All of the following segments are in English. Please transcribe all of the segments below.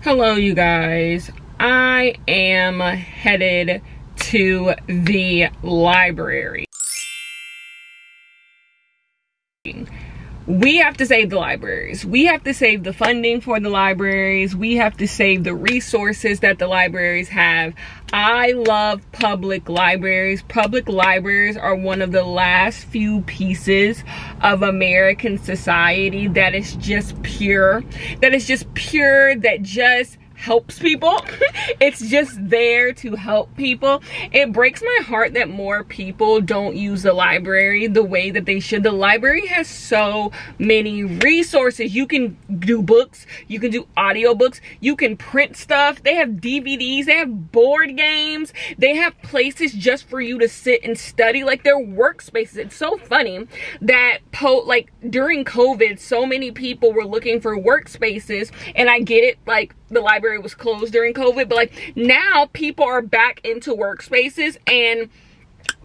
Hello, you guys. I am headed to the library. We have to save the libraries. We have to save the funding for the libraries. We have to save the resources that the libraries have. I love public libraries. Public libraries are one of the last few pieces of American society that is just pure. That just helps people. It's just there to help people. It breaks my heart that more people don't use the library the way that they should. The library has so many resources. You can do books, you can do audiobooks, you can print stuff. They have DVDs, they have board games, they have places just for you to sit and study, like their workspaces. It's so funny that during COVID, so many people were looking for workspaces, and I get it, like the library was closed during COVID, but like now people are back into workspaces and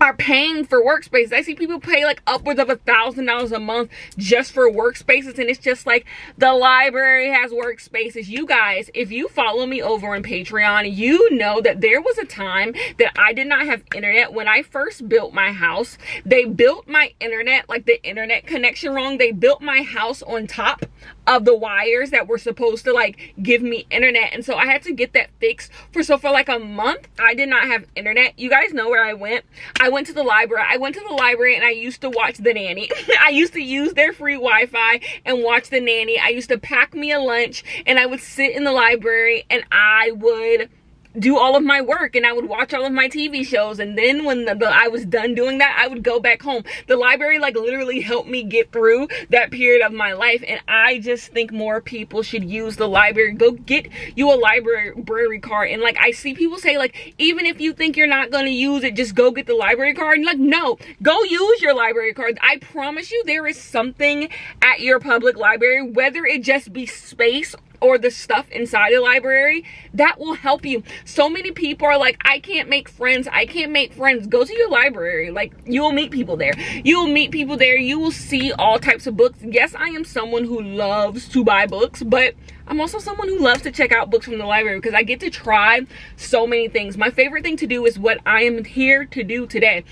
are paying for workspaces. I see people pay like upwards of $1,000 a month just for workspaces, and it's just like the library has workspaces. You guys, if you follow me over on Patreon, you know that there was a time that I did not have internet. When I first built my house, they built my internet, like the internet connection, wrong. They built my house on top of the wires that were supposed to like give me internet, and so I had to get that fixed. For like a month I did not have internet. You guys know where I went. I went to the library. And I used to watch The Nanny. I used to use their free Wi-Fi and watch The Nanny. I used to pack me a lunch, and I would sit in the library and I would do all of my work, and I would watch all of my TV shows, and then when I was done doing that, I would go back home. The library like literally helped me get through that period of my life, and I just think more people should use the library. Go get you a library card. And like I see people say, like, even if you think you're not going to use it, just go get the library card. And like, no, go use your library card. I promise you there is something at your public library, whether it just be space or the stuff inside the library, that will help you. So many people are like, I can't make friends. Go to your library. Like, you will meet people there. You will see all types of books. Yes, I am someone who loves to buy books, but I'm also someone who loves to check out books from the library because I get to try so many things. My favorite thing to do is what I am here to do today.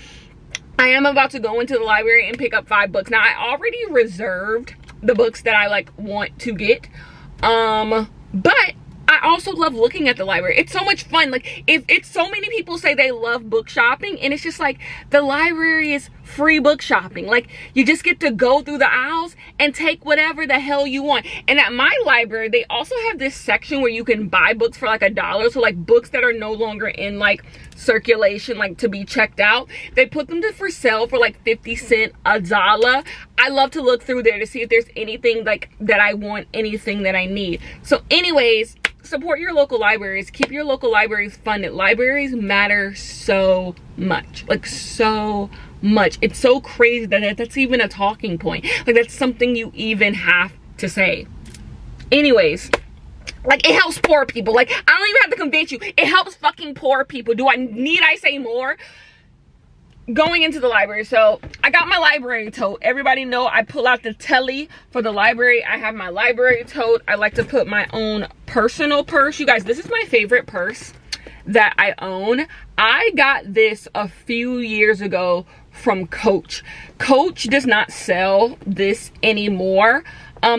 I am about to go into the library and pick up 5 books. Now, I already reserved the books that I like want to get. But I also love looking at the library. It's so much fun. Like, if it's so many people say they love book shopping, and it's just like the library is free book shopping. Like, you just get to go through the aisles and take whatever the hell you want. And at my library, they also have this section where you can buy books for like $1. So like books that are no longer in like circulation, like to be checked out, they put them for sale for like 50 cents, $1. I love to look through there to see if there's anything like that I want, anything that I need. So anyways, support your local libraries. Keep your local libraries funded. Libraries matter so much, like so much. It's so crazy that that's even a talking point. Like, that's something you even have to say. Anyways, like, it helps poor people. Like, I don't even have to convince you. It helps fucking poor people. Need I say more? Going into the library, so I got my library tote. Everybody know I pull out the telly for the library. I have my library tote. I like to put my own personal purse. You guys, this is my favorite purse that I own. I got this a few years ago from Coach. Coach does not sell this anymore.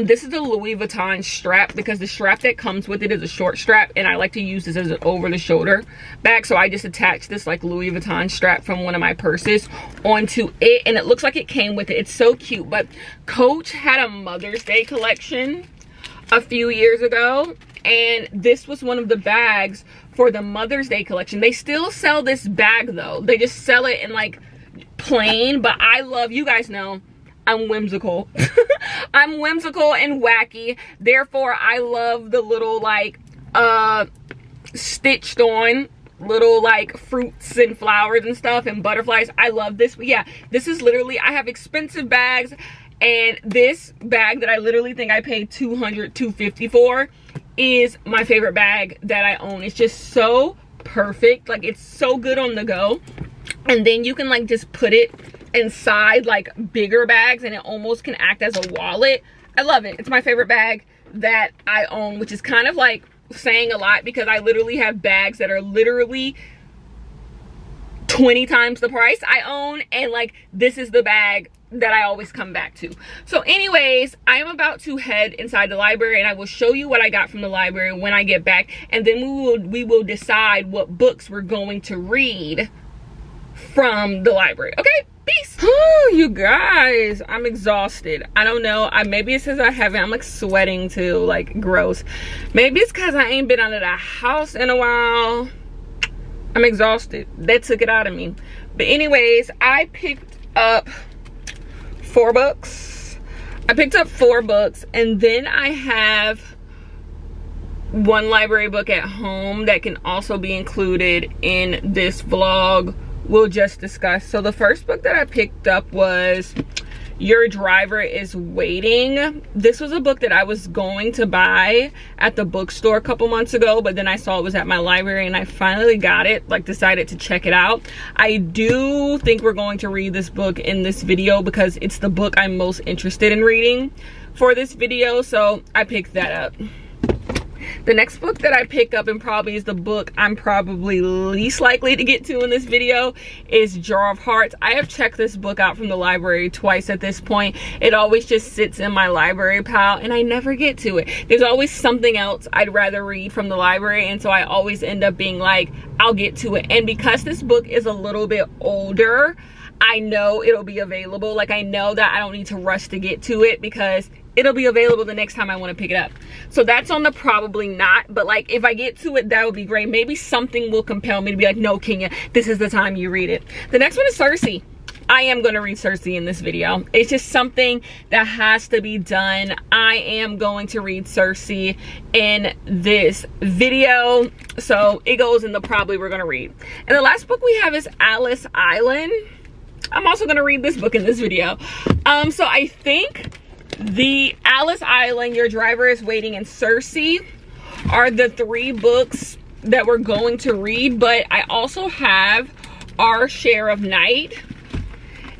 This is the Louis Vuitton strap, because the strap that comes with it is a short strap, and I like to use this as an over-the-shoulder bag. So I just attached this like Louis Vuitton strap from one of my purses onto it, and it looks like it came with it. It's so cute. But Coach had a Mother's Day collection a few years ago, and this was one of the bags for the Mother's Day collection. They still sell this bag though. They just sell it in like plain, but I love, you guys know I'm whimsical. I'm whimsical and wacky. Therefore, I love the little like stitched on little like fruits and flowers and stuff and butterflies. I love this. But yeah, this is literally, I have expensive bags, and this bag that I literally think I paid $200, $250 for is my favorite bag that I own. It's just so perfect. Like, it's so good on the go. And then you can like just put it inside like bigger bags, and it almost can act as a wallet. I love it. It's my favorite bag that I own, which is kind of like saying a lot because I literally have bags that are literally 20 times the price I own, and like this is the bag that I always come back to. So anyways, I'm about to head inside the library, and I will show you what I got from the library when I get back, and then we will decide what books we're going to read from the library. Okay, peace. Oh, you guys, I'm exhausted. I don't know, maybe it's because I'm like sweating too, like gross. Maybe it's because I ain't been out of the house in a while. I'm exhausted. That took it out of me. But anyways, I picked up 4 books. I picked up 4 books, and then I have 1 library book at home that can also be included in this vlog we'll just discuss. So the first book that I picked up was Your Driver is Waiting. This was a book that I was going to buy at the bookstore a couple months ago, but then I saw it was at my library and I finally got it, like decided to check it out. I do think we're going to read this book in this video because it's the book I'm most interested in reading for this video, so I picked that up. The next book that I pick up, and probably is the book I'm probably least likely to get to in this video, is Jar of Hearts. I have checked this book out from the library twice at this point. It always just sits in my library pile and I never get to it. There's always something else I'd rather read from the library, and so I always end up being like, I'll get to it. And because this book is a little bit older, I know it'll be available. Like, I know that I don't need to rush to get to it because it'll be available the next time I want to pick it up. So that's on the probably not, but like if I get to it, that would be great. Maybe something will compel me to be like, no, Kenya, this is the time you read it. The next one is Circe. I am going to read Circe in this video. It's just something that has to be done. I am going to read Circe in this video. So it goes in the probably we're going to read. And the last book we have is Alice Island. I'm also going to read this book in this video. So I think the Alice Island, Your Driver is Waiting, and Circe are the 3 books that we're going to read, but I also have Our Share of Night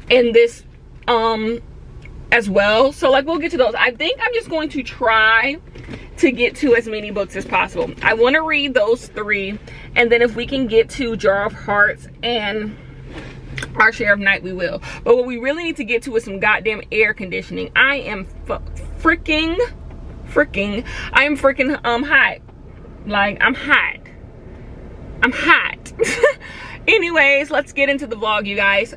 in this as well. So like we'll get to those. I think I'm just going to try to get to as many books as possible. I want to read those 3, and then if we can get to Jar of Hearts and Our Share of Night, we will. But what we really need to get to is some goddamn air conditioning. I am freaking hot. Like, I'm hot. Anyways, let's get into the vlog, you guys.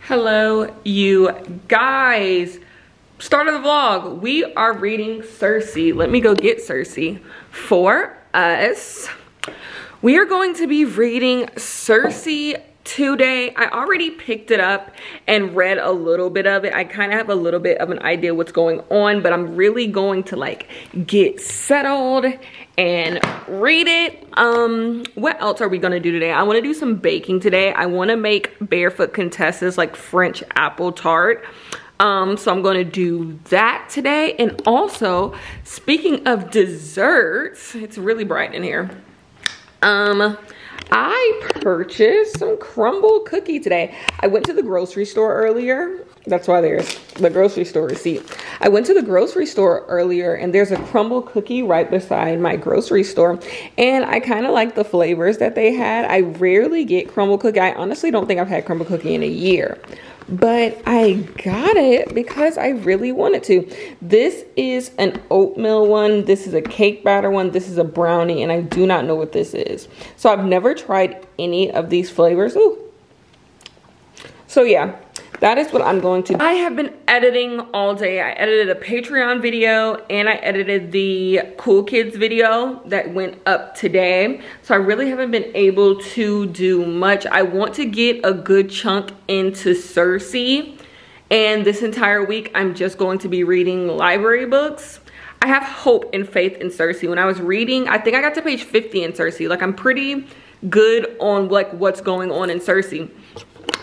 Hello, you guys. Start of the vlog. We are reading Circe. Let me go get Circe for us. We are going to be reading Circe today. I already picked it up and read a little bit of it. I kind of have a little bit of an idea what's going on, but I'm really going to like get settled and read it. What else are we gonna do today? I want to do some baking today. I want to make Barefoot Contessa's like French apple tart. So I'm going to do that today. And also, speaking of desserts, it's really bright in here. I purchased some crumble cookie today. I went to the grocery store earlier. That's why there's the grocery store receipt. I went to the grocery store earlier and there's a crumble cookie right beside my grocery store. And I kind of like the flavors that they had. I rarely get crumble cookie. I honestly don't think I've had crumble cookie in a year. But I got it because I really wanted to. This is an oatmeal one. This is a cake batter one. This is a brownie, and I do not know what this is. So I've never tried any of these flavors. Ooh. So yeah, that is what I'm going to do. I have been editing all day. I edited a Patreon video and I edited the Cool Kids video that went up today. So I really haven't been able to do much. I want to get a good chunk into Circe. And this entire week, I'm just going to be reading library books. I have hope and faith in Cersei. When I was reading, I think I got to page 50 in Cersei. Like, I'm pretty good on like what's going on in Cersei.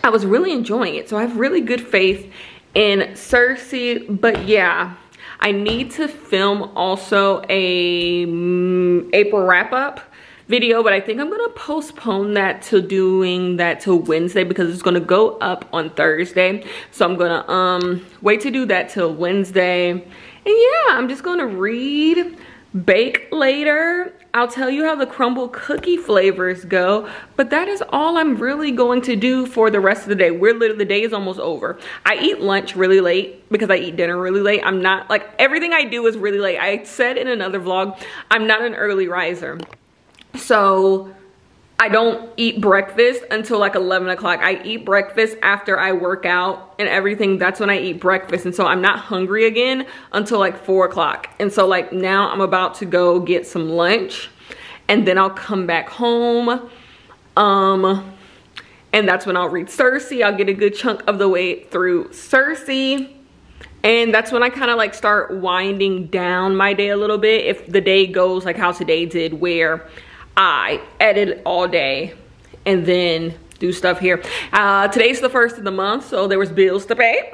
I was really enjoying it. So I have really good faith in Cersei. But yeah, I need to film also a April wrap-up video, but I think I'm gonna postpone that to doing that till Wednesday because it's gonna go up on Thursday. So I'm gonna wait to do that till Wednesday. And yeah, I'm just gonna read, bake later. I'll tell you how the crumble cookie flavors go, but that is all I'm really going to do for the rest of the day. The day is almost over. I eat lunch really late because I eat dinner really late. I'm not, like, everything I do is really late. I said in another vlog, I'm not an early riser. So I don't eat breakfast until like 11 o'clock. I eat breakfast after I work out and everything. That's when I eat breakfast. And so I'm not hungry again until like 4 o'clock. And so like now I'm about to go get some lunch and then I'll come back home. And that's when I'll read Cersei. I'll get a good chunk of the way through Cersei. And that's when I kind of like start winding down my day a little bit. If the day goes like how today did, where I edit all day and then do stuff here. Today's the 1st of the month, so there was bills to pay.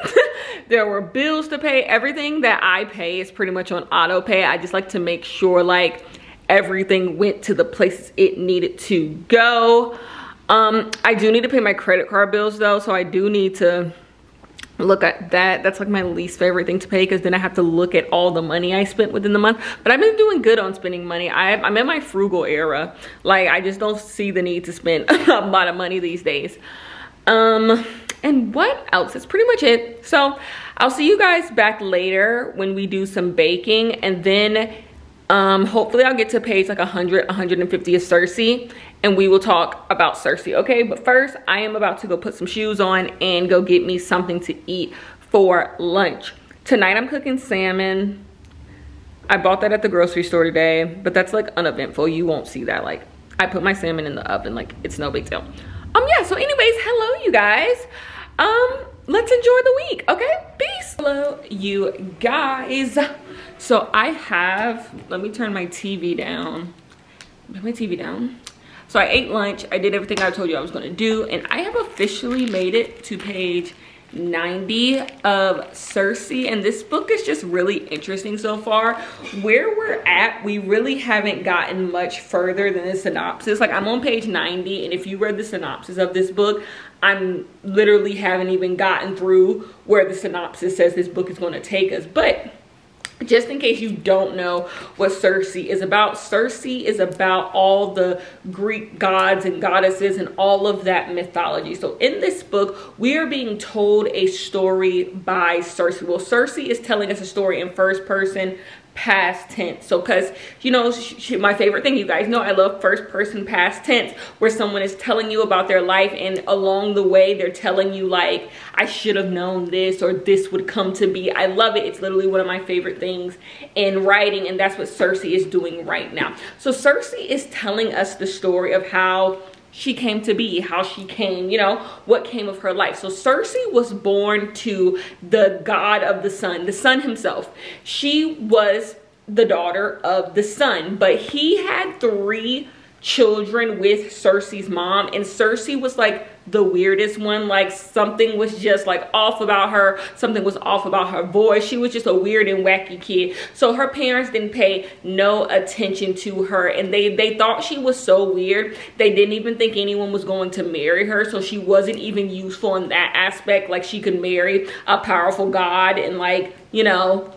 There were bills to pay. Everything that I pay is pretty much on auto pay. I just like to make sure like everything went to the places it needed to go. I do need to pay my credit card bills though, so I do need to look at that. That's like my least favorite thing to pay because then I have to look at all the money I spent within the month. But I've been doing good on spending money. I'm in my frugal era. Like, I just don't see the need to spend a lot of money these days. And what else? That's pretty much it. So I'll see you guys back later when we do some baking, and then hopefully I'll get to page like 100, 150 of Cersei, and we will talk about Cersei, okay? But first, I am about to go put some shoes on and go get me something to eat for lunch. Tonight, I'm cooking salmon. I bought that at the grocery store today, but that's like uneventful. You won't see that. Like, I put my salmon in the oven, like it's no big deal. Yeah, so anyways, hello, you guys. Let's enjoy the week, okay? Peace. Hello, you guys. So I have, let me turn my TV down. Put my TV down. So I ate lunch. I did everything I told you I was gonna do, and I have officially made it to page 90 of Cersei, and this book is just really interesting so far. Where we're at, we really haven't gotten much further than the synopsis. Like, I'm on page 90, and if you read the synopsis of this book, I'm literally haven't even gotten through where the synopsis says this book is going to take us. But just in case you don't know what Cersei is about all the Greek gods and goddesses and all of that mythology. So in this book, we are being told a story by Cersei. Well, Cersei is telling us a story in first person, past tense. So because, you know, my favorite thing, you guys know I love first person past tense, where someone is telling you about their life, and along the way they're telling you like, I should have known this, or this would come to be. I love it. It's literally one of my favorite things in writing, and that's what Cersei is doing right now. So Cersei is telling us the story of how she came to be, how she came, you know, what came of her life. So Cersei was born to the god of the sun himself. She was the daughter of the sun, but he had 3 children with Cersei's mom, and Cersei was like the weirdest one. Like, something was just like off about her, something was off about her voice. She was just a weird and wacky kid. So her parents didn't pay no attention to her, and they thought she was so weird they didn't even think anyone was going to marry her. So she wasn't even useful in that aspect. Like, she could marry a powerful god and, like, you know,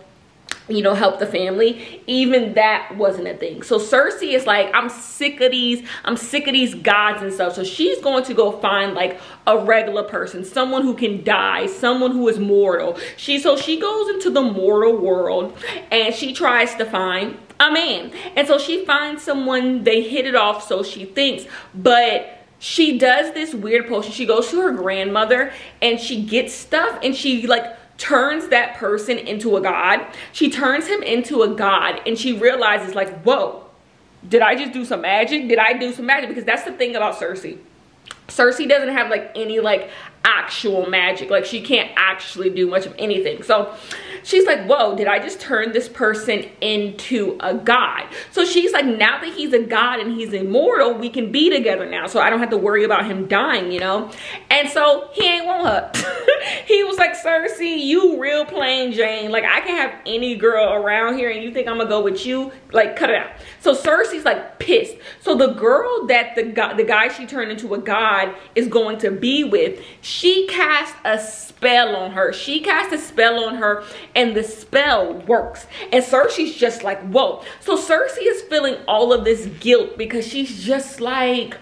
help the family. Even that wasn't a thing. So Cersei is like, I'm sick of these gods and stuff. So she's going to go find like a regular person, someone who can die, someone who is mortal. So she goes into the mortal world and she tries to find a man. And so she finds someone, they hit it off, so she thinks, but she does this weird potion. She goes to her grandmother and she gets stuff, and she like turns that person into a god. She turns him into a god, and she realizes like, whoa, did I just do some magic? Did I do some magic? Because that's the thing about Cersei. Cersei doesn't have like any like actual magic. Like, she can't actually do much of anything. So she's like, whoa, did I just turn this person into a god? So she's like, now that he's a god and he's immortal, we can be together now, so I don't have to worry about him dying, you know? And so he ain't want her. He was like, Cersei, you real plain Jane. Like, I can have any girl around here and you think I'm gonna go with you? Like, cut it out. So Cersei's like pissed. So the girl that the guy she turned into a god is going to be with, she cast a spell on her. She cast a spell on her and the spell works. And Cersei's just like, whoa. So Cersei is feeling all of this guilt because she's just like,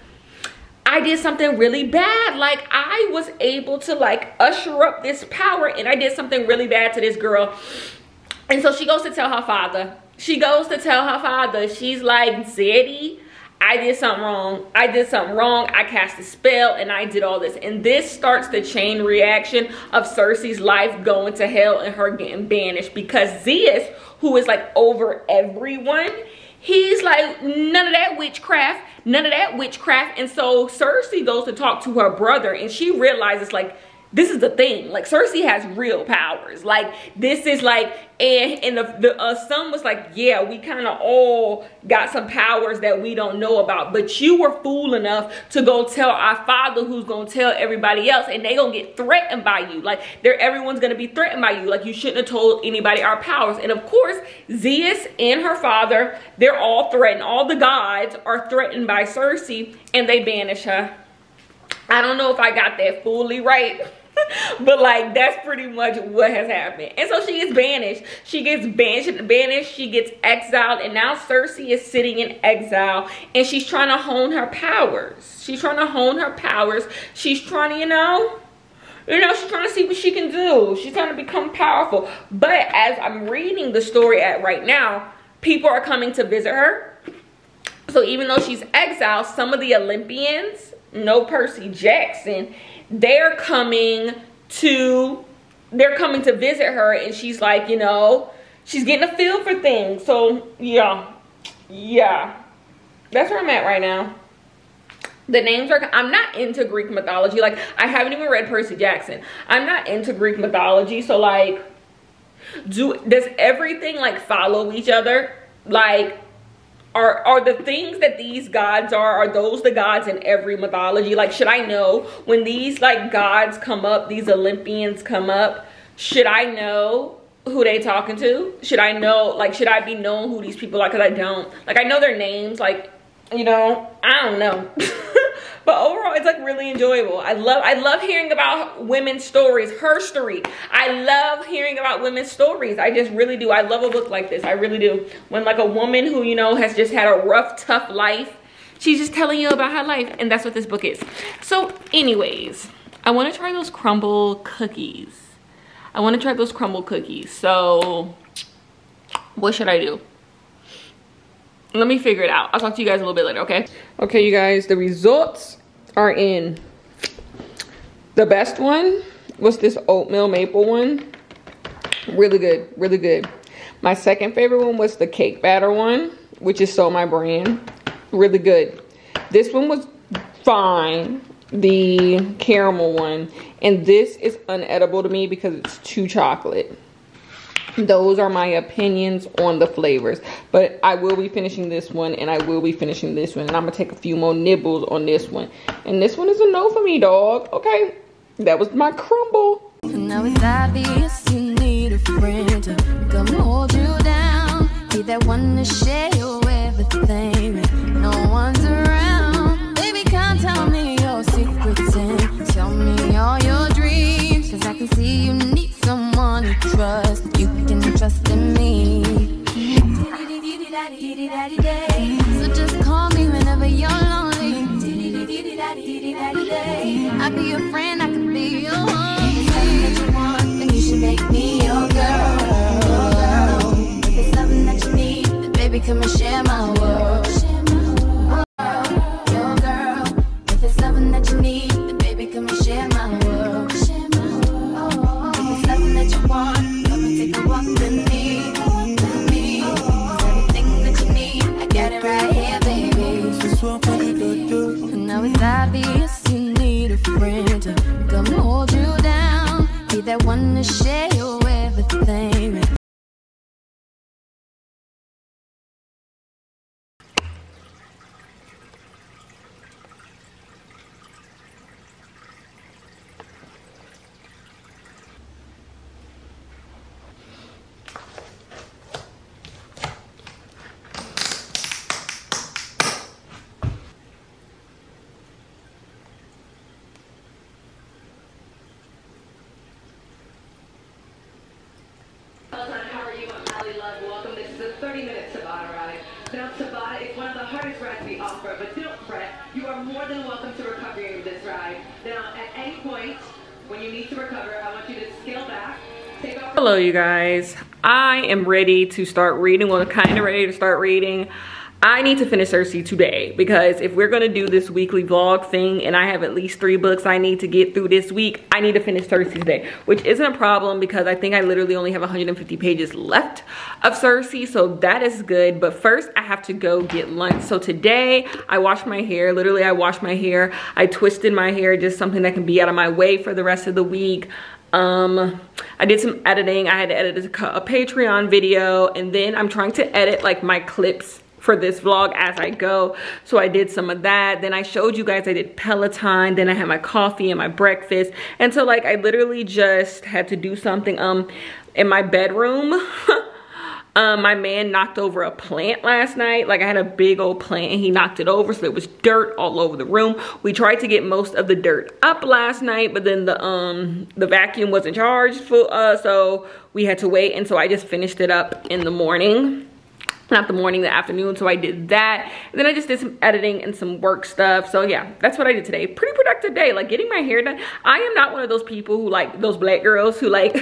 I did something really bad. Like, I was able to like usher up this power and I did something really bad to this girl. And so she goes to tell her father. She's like, Zeddy, I did something wrong. I cast a spell and I did all this. And this starts the chain reaction of Cersei's life going to hell and her getting banished, because Zeus, who is like over everyone, he's like, none of that witchcraft. And so Cersei goes to talk to her brother and she realizes, like, this is the thing. Like, Cersei has real powers. Like, this is like, and the son was like, yeah, we kind of all got some powers that we don't know about. But you were fool enough to go tell our father, who's going to tell everybody else. And they going to get threatened by you. Like, everyone's going to be threatened by you. Like, you shouldn't have told anybody our powers. And of course, Zeus and her father, they're all threatened. All the gods are threatened by Cersei and they banish her. I don't know if I got that fully right. But like, that's pretty much what has happened. And so she gets banished. She gets banished. She gets exiled. And now Cersei is sitting in exile. And she's trying to hone her powers. She's trying to, she's trying to, you know, she's trying to see what she can do. She's trying to become powerful. But as I'm reading the story right now, people are coming to visit her. So even though she's exiled, some of the Olympians, no Percy Jackson, they're coming to visit her, and she's like, you know, she's getting a feel for things. So yeah, that's where I'm at right now. The names are, I'm not into Greek mythology. Like, I haven't even read Percy Jackson. I'm not into Greek mythology. So like, does everything like follow each other? Like, are the things that these gods are those the gods in every mythology? Like, should I know when these like gods come up, these Olympians come up, should I know who they talking to? Should I know, like, should I be knowing who these people are? Because I don't. Like, I know their names, like, you know, I don't know. But overall, it's like really enjoyable. I love hearing about women's stories, her story. I love hearing about women's stories. I just really do. I love a book like this. I really do. When like a woman who, you know, has just had a rough, tough life, she's just telling you about her life. And that's what this book is. So anyways, I want to try those crumble cookies. So what should I do? Let me figure it out. I'll talk to you guys a little bit later, okay? Okay, you guys, the results are in. The best one was this oatmeal maple one. Really good, really good. My second favorite one was the cake batter one, which is so my brand. Really good. This one was fine, the caramel one. And this is unedible to me because it's too chocolate. Those are my opinions on the flavors, but I will be finishing this one and I will be finishing this one, and I'm gonna take a few more nibbles on this one. And this one is a no for me, dog. Okay, that was my crumble. Now it's obvious you need a friend to come hold you down, be that one to share your everything when no one's around. Baby, come tell me your secrets and tell me all your dreams, 'cause I can see you need someone to trust. You can trust in me. So just call me whenever you're lonely. I'll be your friend, I can be your home. If it's something that you want, then you should make me your girl. If it's something that you need, then baby, come and share my world. Your girl. If it's something that you need, then baby, come and share my world. If it's something that you want, come and take a walk with me. Everything that you need, I got it right here, baby. Now it's obvious you need a friend to come hold you down, be that one to share your everything we offer, but don't fret. You are more than welcome to recovering this ride. Now, at any point, when you need to recover, I want you to scale back. Hello you guys, I am ready to start reading. Well, kind of ready to start reading. I need to finish Cersei today because if we're gonna do this weekly vlog thing and I have at least 3 books I need to get through this week, I need to finish Cersei today, which isn't a problem because I think I literally only have 150 pages left of Cersei, so that is good. But first I have to go get lunch. So today I washed my hair. Literally I washed my hair. I twisted my hair, just something that can be out of my way for the rest of the week. I did some editing. I had to edit a Patreon video, and then I'm trying to edit like my clips for this vlog as I go. So I did some of that. Then I showed you guys I did Peloton. Then I had my coffee and my breakfast. And so like I literally just had to do something in my bedroom. My man knocked over a plant last night. Like I had a big old plant and he knocked it over, so there was dirt all over the room. We tried to get most of the dirt up last night, but then the vacuum wasn't charged so we had to wait, and so I just finished it up in the morning. Not the morning, the afternoon. So I did that, and then I just did some editing and some work stuff. So yeah, that's what I did today. Pretty productive day, like getting my hair done. I am not one of those people who, like those black girls who like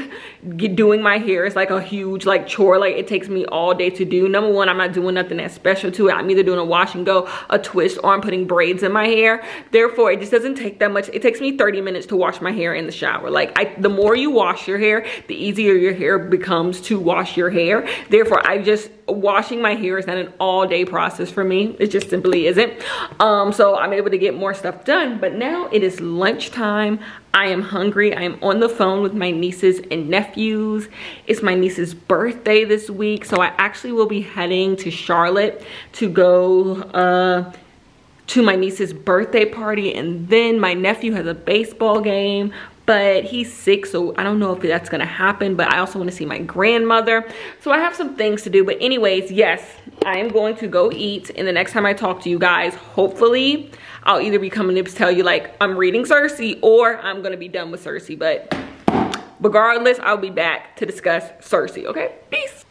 doing my hair is like a huge like chore. Like it takes me all day to do. Number one, I'm not doing nothing that's special to it. I'm either doing a wash and go, a twist, or I'm putting braids in my hair. Therefore it just doesn't take that much. It takes me 30 minutes to wash my hair in the shower. Like the more you wash your hair, the easier your hair becomes to wash your hair. Therefore washing my hair is not an all-day process for me. It just simply isn't. So I'm able to get more stuff done. But now it is lunchtime. I am hungry. I am on the phone with my nieces and nephews. It's my niece's birthday this week, so I actually will be heading to Charlotte to go to my niece's birthday party, and then my nephew has a baseball game, but he's sick, so I don't know if that's gonna happen. But I also want to see my grandmother, so I have some things to do. But anyways, yes, I am going to go eat, and the next time I talk to you guys, hopefully I'll either be coming to tell you like I'm reading Cersei, or I'm gonna be done with Cersei. But regardless, I'll be back to discuss Cersei. Okay, peace.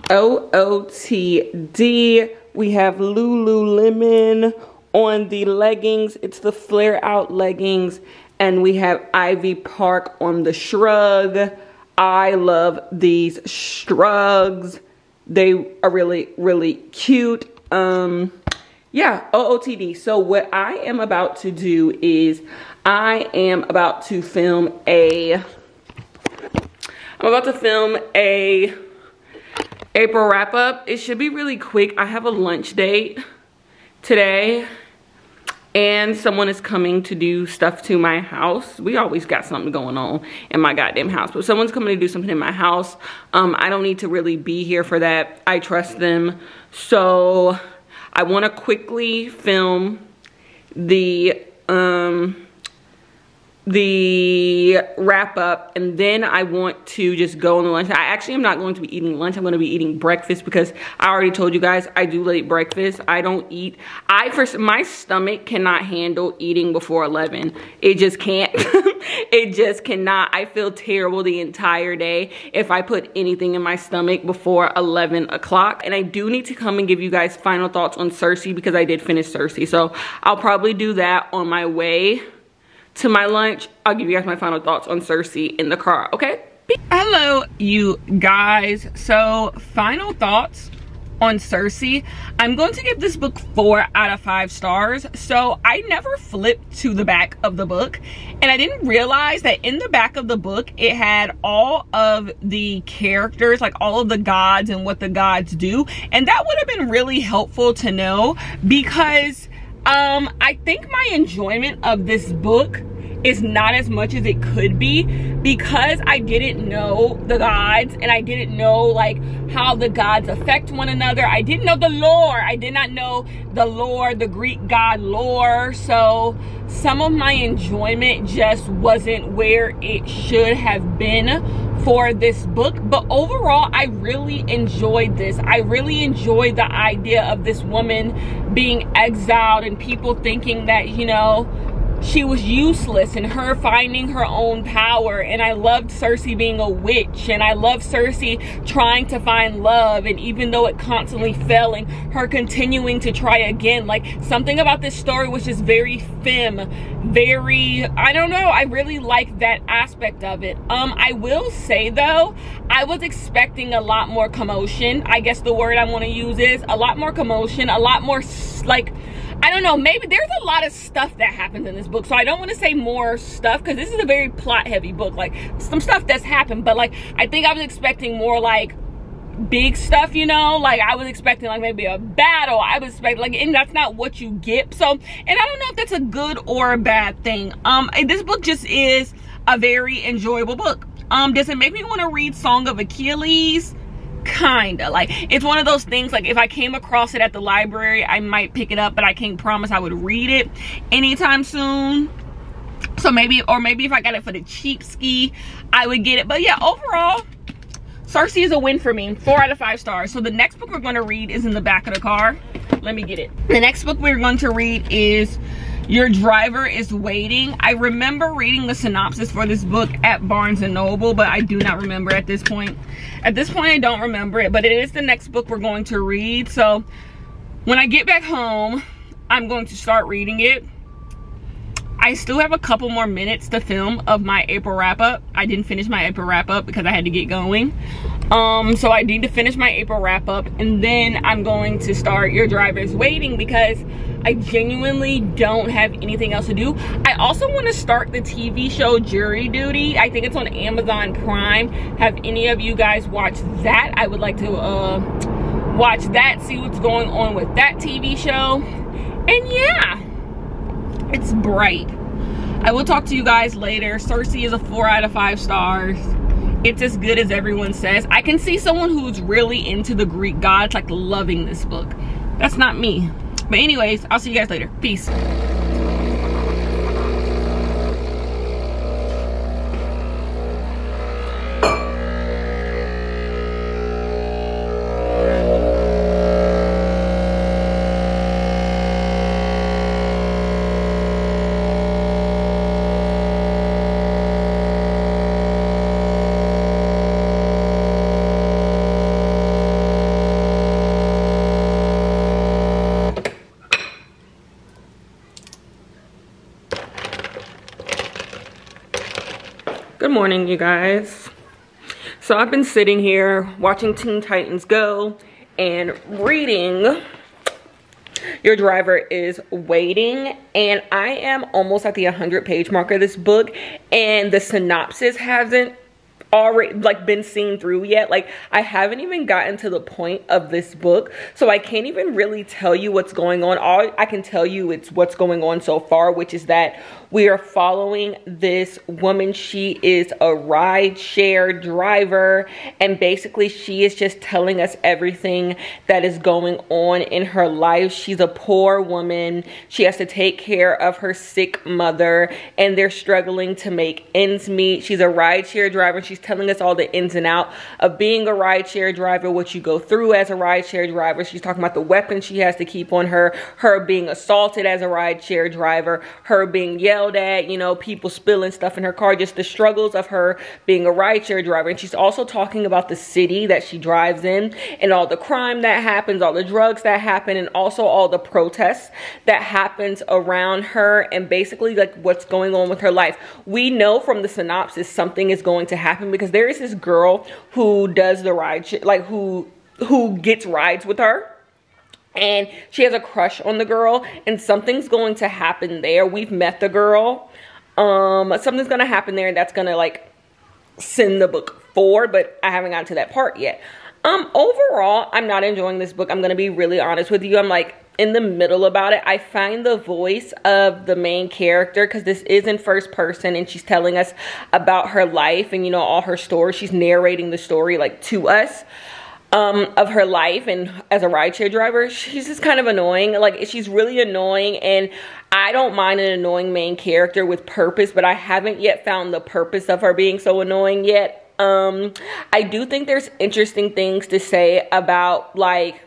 OOTD, we have Lululemon on the leggings. It's the flare out leggings, and we have Ivy Park on the shrug. I love these shrugs. They are really, really cute. Yeah, OOTD. So what I am about to do is I am about to film a April wrap up. It should be really quick. I have a lunch date today, and someone is coming to do stuff to my house. We always got something going on in my goddamn house, but someone's coming to do something in my house. I don't need to really be here for that. I trust them. So I want to quickly film the wrap up, and then I want to just go on the lunch. I actually am not going to be eating lunch. I'm going to be eating breakfast because I already told you guys I do late breakfast. I don't eat. My stomach cannot handle eating before 11. It just can't. It just cannot. I feel terrible the entire day if I put anything in my stomach before 11 o'clock. And I do need to come and give you guys final thoughts on Cersei because I did finish Cersei. So I'll probably do that on my way to my lunch. I'll give you guys my final thoughts on Cersei in the car, okay? Hello, you guys. So, final thoughts on Cersei. I'm going to give this book 4 out of 5 stars. So, I never flipped to the back of the book, and I didn't realize that in the back of the book, it had all of the characters, like all of the gods and what the gods do. And that would have been really helpful to know because I think my enjoyment of this book is not as much as it could be, because I didn't know the gods, and I didn't know like how the gods affect one another. I didn't know the lore. I did not know the lore, the Greek god lore. So some of my enjoyment just wasn't where it should have been for this book. But overall, I really enjoyed this. I really enjoyed the idea of this woman being exiled and people thinking that, you know, she was useless, and her finding her own power. And I loved Cersei being a witch, and I loved Cersei trying to find love, and even though it constantly failing, her continuing to try again. Like, something about this story was just very femme, very, I don't know, I really liked that aspect of it. I will say though, I was expecting a lot more commotion. I guess the word I want to use is a lot more commotion, a lot more like, I don't know, maybe there's a lot of stuff that happens in this book, so I don't want to say more stuff, because this is a very plot heavy book. Like, some stuff that's happened, but like, I think I was expecting more like big stuff, you know, like I was expecting like maybe a battle. I was expecting like, and that's not what you get. So, and I don't know if that's a good or a bad thing. This book just is a very enjoyable book. Does it make me want to read Song of Achilles? Kinda. Like, it's one of those things, like if I came across it at the library, I might pick it up, but I can't promise I would read it anytime soon. So maybe, or maybe if I got it for the cheap ski, I would get it. But yeah, overall, Cersei is a win for me. 4 out of 5 stars. So the next book we're going to read is in the back of the car. Let me get it. The next book we're going to read is Your Driver is Waiting. I remember reading the synopsis for this book at Barnes & Noble, but I do not remember at this point. At this point, I don't remember it, but it is the next book we're going to read. So when I get back home, I'm going to start reading it. I still have a couple more minutes to film of my April wrap-up. I didn't finish my April wrap-up because I had to get going. So I need to finish my April wrap-up, and then I'm going to start Your Driver is Waiting, because I genuinely don't have anything else to do. I also want to start the TV show Jury Duty. I think it's on Amazon Prime. Have any of you guys watched that? I would like to watch that, see what's going on with that TV show. And yeah, it's bright. I will talk to you guys later. Cersei is a 4 out of 5 stars. It's as good as everyone says. I can see someone who's really into the Greek gods like loving this book. That's not me. But anyways, I'll see you guys later. Peace. Good morning, you guys. So I've been sitting here watching Teen Titans Go and reading Your Driver is Waiting, and I am almost at the 100-page mark of this book, and the synopsis hasn't already like been seen through yet. Like, I haven't even gotten to the point of this book, so I can't even really tell you what's going on. All I can tell you is what's going on so far, which is that we are following this woman. She is a rideshare driver, and basically she is just telling us everything that is going on in her life. She's a poor woman. She has to take care of her sick mother, and they're struggling to make ends meet. She's a rideshare driver. She's telling us all the ins and outs of being a rideshare driver, what you go through as a rideshare driver. She's talking about the weapons she has to keep on her, her being assaulted as a rideshare driver, her being yelled at, you know, people spilling stuff in her car, just the struggles of her being a rideshare driver. And she's also talking about the city that she drives in and all the crime that happens, all the drugs that happen, and also all the protests that happens around her, and basically like what's going on with her life. We know from the synopsis something is going to happen, because there is this girl who does the ride, like who gets rides with her, and she has a crush on the girl, and something's going to happen there. We've met the girl. Something's going to happen there, and that's going to like send the book forward, but I haven't gotten to that part yet. Overall, I'm not enjoying this book. I'm gonna be really honest with you. I'm like in the middle about it. I find the voice of the main character, because this is in first person and she's telling us about her life and, you know, all her stories. She's narrating the story like to us of her life, and as a rideshare driver, she's just kind of annoying. Like, she's really annoying, and I don't mind an annoying main character with purpose, but I haven't yet found the purpose of her being so annoying yet. I do think there's interesting things to say about like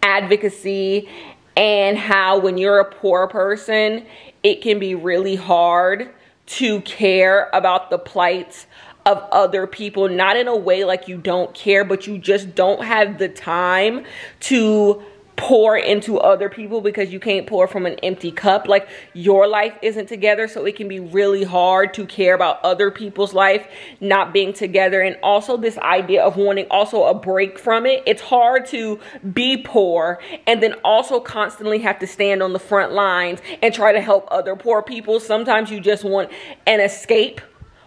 advocacy and how when you're a poor person, it can be really hard to care about the plights of other people, not in a way like you don't care, but you just don't have the time to pour into other people because you can't pour from an empty cup. Like, your life isn't together, so it can be really hard to care about other people's life not being together. And also this idea of wanting also a break from it. It's hard to be poor and then also constantly have to stand on the front lines and try to help other poor people. Sometimes you just want an escape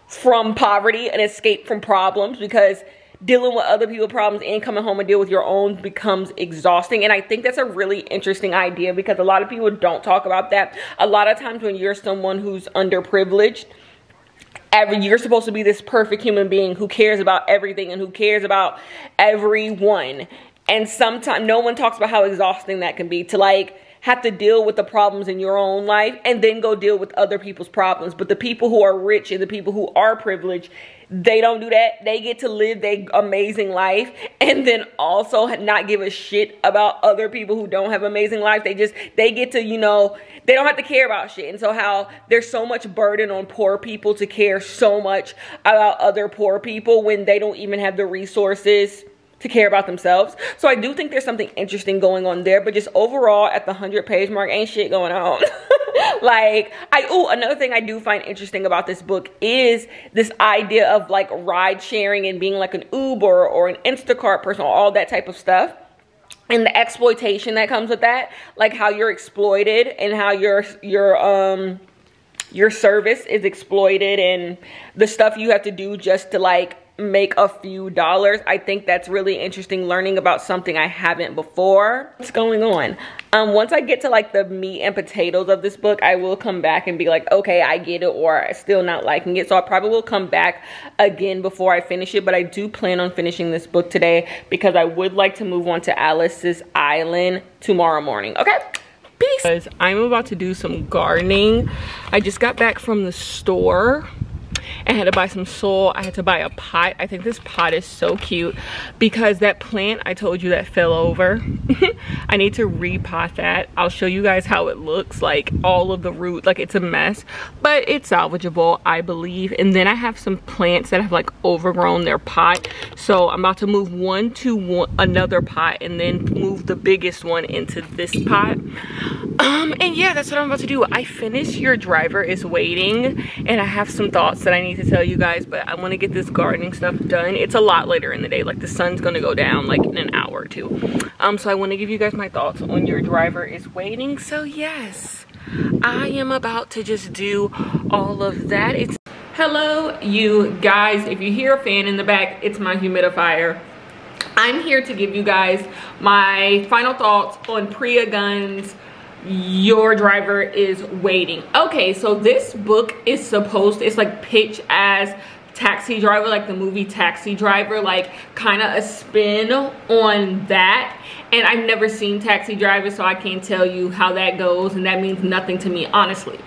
from poverty, an escape from problems, because dealing with other people's problems and coming home and deal with your own becomes exhausting. And I think that's a really interesting idea, because a lot of people don't talk about that. A lot of times when you're someone who's underprivileged, you're supposed to be this perfect human being who cares about everything and who cares about everyone. And sometimes no one talks about how exhausting that can be, to like have to deal with the problems in your own life and then go deal with other people's problems. But the people who are rich and the people who are privileged, they don't do that. They get to live their amazing life and then also not give a shit about other people who don't have amazing life. They get to, you know, they don't have to care about shit. And so how there's so much burden on poor people to care so much about other poor people when they don't even have the resources to care about themselves. So I do think there's something interesting going on there, but just overall at the 100-page mark, ain't shit going on. Like, another thing I do find interesting about this book is this idea of like ride sharing and being like an Uber or an Instacart person, or all that type of stuff. And the exploitation that comes with that, like how you're exploited and how your service is exploited and the stuff you have to do just to like make a few dollars. I think that's really interesting, learning about something I haven't before. What's going on? Once I get to like the meat and potatoes of this book, I will come back and be like, okay, I get it, or still not liking it. So I probably will come back again before I finish it, but I do plan on finishing this book today because I would like to move on to Alice's Island tomorrow morning. Okay, peace. Because I'm about to do some gardening. I just got back from the store. I had to buy some soil. I had to buy a pot. I think this pot is so cute because that plant I told you that fell over, I need to repot that. I'll show you guys how it looks, like all of the root, like it's a mess, but it's salvageable, I believe. And then I have some plants that have like overgrown their pot, so I'm about to move one to another pot and then move the biggest one into this pot. And yeah, that's what I'm about to do. I finished Your Driver Is Waiting, and I have some thoughts that I need to tell you guys, but I want to get this gardening stuff done. It's a lot later in the day, like the sun's gonna go down like in an hour or two. So I want to give you guys my thoughts on Your Driver Is Waiting. So yes, I am about to just do all of that. Hello you guys, if you hear a fan in the back, it's my humidifier. I'm here to give you guys my final thoughts on Priya Gunn's Your Driver Is Waiting. Okay, so this book is supposed, it's like pitched as Taxi Driver, like the movie Taxi Driver, like kind of a spin on that. And I've never seen Taxi Driver, so I can't tell you how that goes, and that means nothing to me, honestly.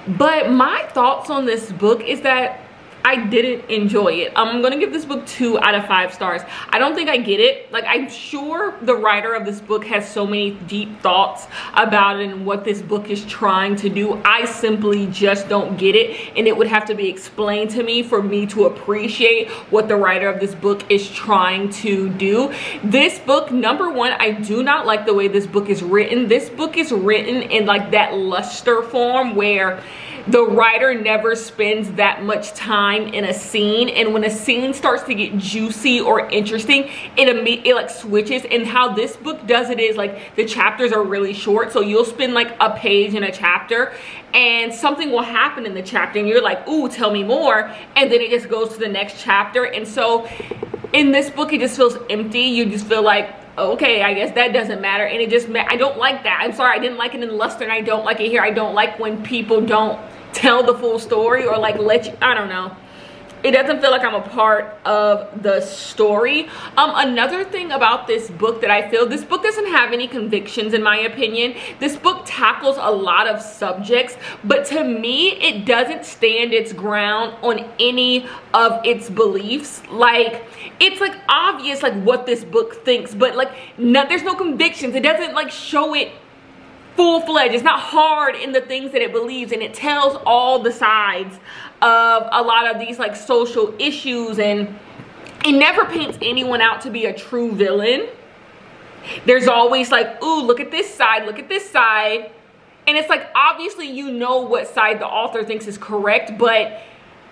But my thoughts on this book is that I didn't enjoy it. I'm gonna give this book 2 out of 5 stars. I don't think I get it. Like, I'm sure the writer of this book has so many deep thoughts about it and what this book is trying to do. I simply just don't get it, and it would have to be explained to me for me to appreciate what the writer of this book is trying to do. This book, number one, I do not like the way this book is written. This book is written in like that luster form where the writer never spends that much time in a scene, and when a scene starts to get juicy or interesting, it like switches. And how this book does it is like the chapters are really short, so you'll spend like a page in a chapter and something will happen in the chapter and you're like, ooh, tell me more, and then it just goes to the next chapter. And so in this book it just feels empty. You just feel like, okay, I guess that doesn't matter. And it just, I don't like that. I'm sorry, I didn't like it in Luster and I don't like it here. I don't like when people don't tell the full story or like let you, I don't know. It doesn't feel like I'm a part of the story. Another thing about this book that I feel, this book doesn't have any convictions in my opinion. This book tackles a lot of subjects, but to me, it doesn't stand its ground on any of its beliefs. Like, it's like obvious like what this book thinks, but like there's no convictions. It doesn't like show it full-fledged. It's not hard in the things that it believes, and it tells all the sides of a lot of these like social issues, and it never paints anyone out to be a true villain. There's always like, ooh, look at this side, look at this side. And it's like, obviously you know what side the author thinks is correct, but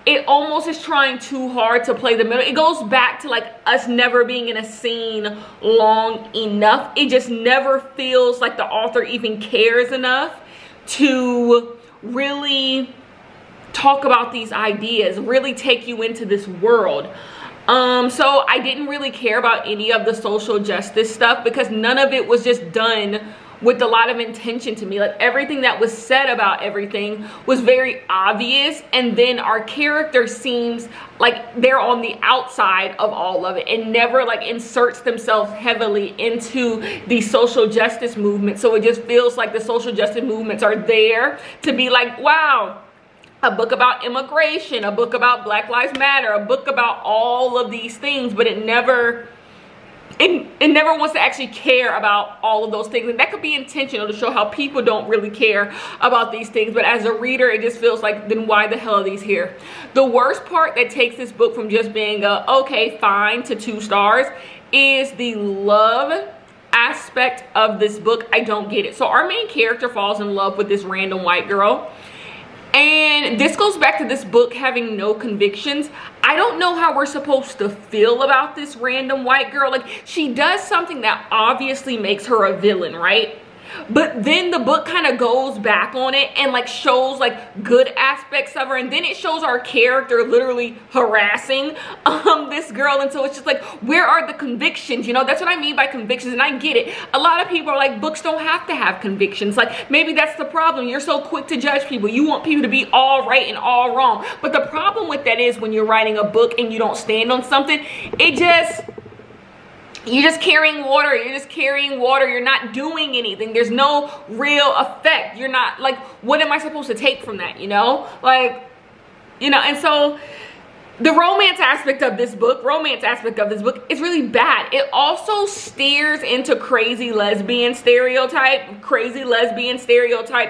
it almost is trying too hard to play the middle. It goes back to like us never being in a scene long enough. It just never feels like the author even cares enough to really talk about these ideas, really take you into this world. So I didn't really care about any of the social justice stuff because none of it was just done with a lot of intention to me. Like, everything that was said about everything was very obvious, and then our character seems like they're on the outside of all of it and never like inserts themselves heavily into the social justice movement. So it just feels like the social justice movements are there to be like, wow, a book about immigration, a book about Black Lives Matter, a book about all of these things, but it never wants to actually care about all of those things. And that could be intentional to show how people don't really care about these things, but as a reader it just feels like, then why the hell are these here? The worst part that takes this book from just being a okay fine to 2 stars is the love aspect of this book. I don't get it. So our main character falls in love with this random white girl, and this goes back to this book having no convictions. I don't know how we're supposed to feel about this random white girl. Like, she does something that obviously makes her a villain, right? But then the book kind of goes back on it and like shows like good aspects of her, and then it shows our character literally harassing this girl. And so it's just like, where are the convictions? You know, that's what I mean by convictions. And I get it, a lot of people are like, books don't have to have convictions. Like, maybe that's the problem. You're so quick to judge people. You want people to be all right and all wrong. But the problem with that is when you're writing a book and you don't stand on something, you're just carrying water. You're just carrying water. You're not doing anything. There's no real effect. You're not like, what am I supposed to take from that? You know, like, you know. And so the romance aspect of this book is really bad. It also steers into crazy lesbian stereotype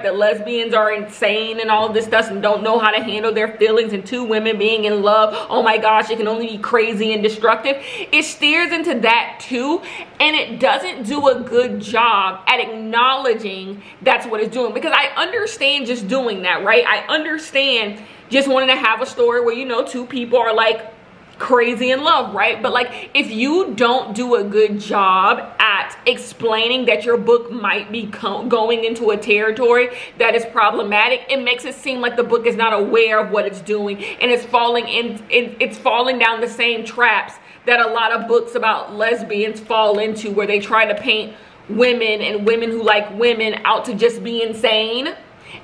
that lesbians are insane and all of this stuff and don't know how to handle their feelings, and 2 women being in love, oh my gosh, it can only be crazy and destructive. It steers into that too, and it doesn't do a good job at acknowledging that's what it's doing, because I understand just doing that, right? I understand just wanting to have a story where, you know, 2 people are like crazy in love, right? But like, if you don't do a good job at explaining that your book might be going into a territory that is problematic, it makes it seem like the book is not aware of what it's doing, and it's falling down the same traps that a lot of books about lesbians fall into, where they try to paint women and women who like women out to just be insane.